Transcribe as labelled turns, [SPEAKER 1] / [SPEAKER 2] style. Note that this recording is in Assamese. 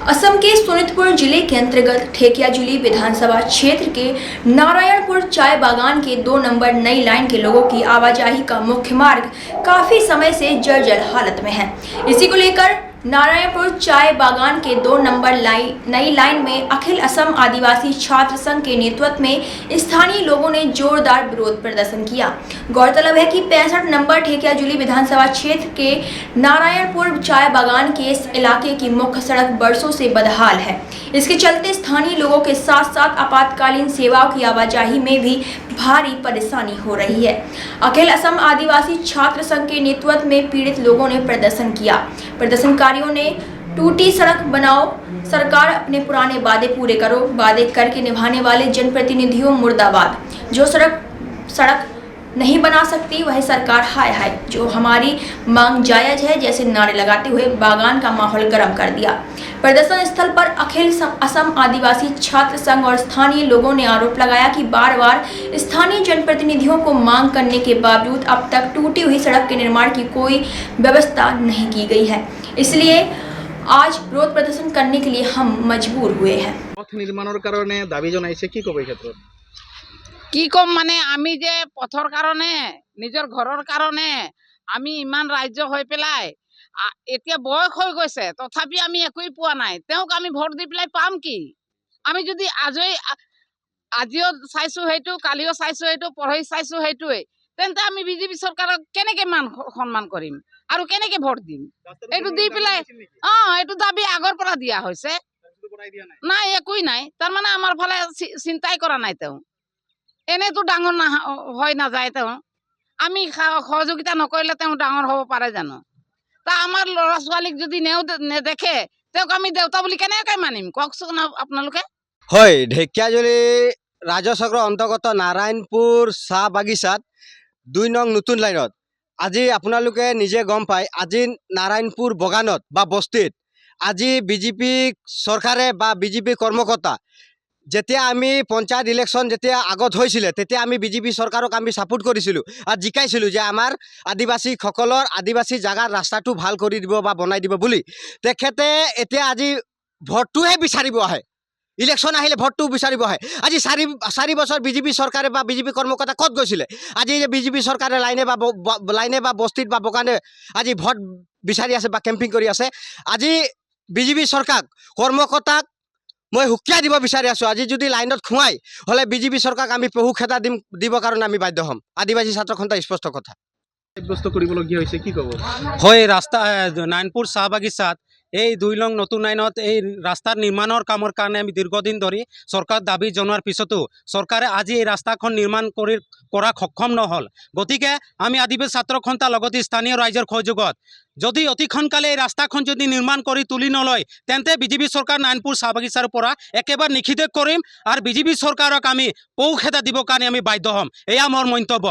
[SPEAKER 1] असम के सोनितपुर जिले के अंतर्गत ठेकियाजुली विधानसभा क्षेत्र के नारायणपुर चाय बागान के 2 नंबर नई लाइन के लोगों की आवाजाही का मुख्य मार्ग काफी समय से जर्जर हालत में है। इसी को लेकर नारायणपुर चाय बागान के 2 नंबर नई लाइन में अखिल असम आदिवासी छात्र संघ के नेतृत्व में स्थानीय लोगों ने जोरदार विरोध प्रदर्शन किया। गौरतलब है कि 65 नंबर ठेकियाजुली विधानसभा क्षेत्र के नारायणपुर चाय बागान के इस इलाके की मुख्य सड़क बरसों से बदहाल है। इसके चलते स्थानीय लोगों के साथ साथ आपातकालीन सेवाओं की आवाजाही में भी भारी परेशानी हो रही है। अखिल असम आदिवासी छात्र संघ के नेतृत्व में पीड़ित लोगों ने प्रदर्शन किया। प्रदर्शनकारियों ने टूटी सड़क बनाओ, सरकार अपने पुराने वादे पूरे करो, वादे करके निभाने वाले जनप्रतिनिधियों मुर्दाबाद, जो सड़क नहीं बना सकती वह सरकार हाय हाय, जो हमारी मांग जायज है जैसे नारे लगाते हुए बागान का माहौल गर्म कर दिया। प्रदर्शन स्थल पर अखिल असम आदिवासी छात्र संघ और स्थानीय लोगों ने आरोप लगाया कि बार बार स्थानीय जनप्रतिनिधियों को मांग करने के बावजूद अब तक टूटी हुई सड़क के निर्माण की कोई व्यवस्था नहीं की गई है। इसलिए आज विरोध प्रदर्शन करने के लिए हम मजबूर हुए हैं।
[SPEAKER 2] पथ निर्माणर कारणे दाबी जनाइছে কি কব এই ক্ষেত্ৰত
[SPEAKER 3] কি কম মানে আমি যে পথৰ কাৰণে নিজৰ ঘৰৰ কাৰণে আমি ইমান ৰাজ্য হৈ পেলাই এতিয়া বয়স হৈ গৈছে তথাপি আমি একোই পোৱা নাই। তেওঁক আমি ভোট দি পেলাই পাম কি? আমি যদি আজিও চাইছো সেইটো, কালিও চাইছো সেইটো, পৰহি চাইছো সেইটোৱে, তেন্তে আমি বিজেপি চৰকাৰক কেনেকে সন্মান কৰিম আৰু কেনেকে ভোট দিম? এইটো দি পেলাই এইটো দাবী আগৰ পৰা দিয়া হৈছে, নাই একোই নাই। তাৰমানে আমাৰ ফালে চিন্তাই কৰা নাই। তেওঁ এনেতো ডাঙৰ হৈ নাযায়। তেওঁ আমি সহযোগিতা নকৰিলে তেওঁ ডাঙৰ হ'ব পাৰে জানো? তা আমাৰ ল'ৰা ছোৱালীক যদি নেদেখে তেওঁক আমি দেউতা বুলি কেনেকৈ মানিম কওকচোন আপোনালোকে?
[SPEAKER 4] হয়, ঢেকিয়াজুলি ৰাজচক্ৰ অন্তৰ্গত নাৰায়ণপুৰ চাহ বাগিচাত 2 নং নতুন লাইনত আজি আপোনালোকে নিজে গম পায়, আজি নাৰায়ণপুৰ বগানত বা বস্তিত আজি বিজেপি চৰকাৰে বা বিজেপি কৰ্মকৰ্তা যেতিয়া আমি পঞ্চায়ত ইলেকশ্যন যেতিয়া আগত হৈছিলে তেতিয়া আমি বিজেপি চৰকাৰক আমি ছাপোৰ্ট কৰিছিলোঁ আৰু জিকাইছিলোঁ যে আমাৰ আদিবাসীসকলৰ আদিবাসী জাগাৰ ৰাস্তাটো ভাল কৰি দিব বা বনাই দিব বুলি। তেখেতে এতিয়া আজি ভোটটোহে বিচাৰিব আহে, ইলেকশ্যন আহিলে ভোটটো বিচাৰিব আহে। আজি 4 বছৰ বিজেপি চৰকাৰে বা বিজেপি কৰ্মকৰ্তা ক'ত গৈছিলে? আজি যে বিজেপি চৰকাৰে লাইনে বা বস্তিত বা বগানে আজি ভোট বিচাৰি আছে বা কেম্পিং কৰি আছে। আজি বিজেপি চৰকাৰ কৰ্মকৰ্তাক মই হুকিয়াই দিব বিচাৰি আছোঁ, আজি যদি লাইনত খুৱাই হ'লে বিজেপি চৰকাৰক আমি পহু খেদা দিবৰ কাৰণে আমি বাধ্য হ'ম। আদিবাসী ছাত্ৰ সন্থা স্পষ্ট কথা।
[SPEAKER 5] হয়, ৰাস্তা নাৰায়ণপুৰ চাহ বাগিচাত এই 2 নং নতুন লাইনত এই ৰাস্তাৰ নিৰ্মাণৰ কামৰ কাৰণে আমি দীৰ্ঘদিন ধৰি চৰকাৰ দাবী জনোৱাৰ পিছতো চৰকাৰে আজি এই ৰাস্তাখন নিৰ্মাণ কৰা সক্ষম নহ'ল। গতিকে আমি আদিবাসী ছাত্ৰ সন্থাৰ লগতে স্থানীয় ৰাইজৰ সহযোগত যদি অতি সোনকালে এই ৰাস্তাখন যদি নিৰ্মাণ কৰি তুলি নলয় তেন্তে বিজেপি চৰকাৰ নাৰায়ণপুৰ চাহ বাগিচাৰ পৰা একেবাৰে নিষিদ্ধ কৰিম আৰু বিজেপি চৰকাৰক আমি পহু খেদা দিবৰ কাৰণে আমি বাধ্য হ'ম। এয়া মোৰ মন্তব্য।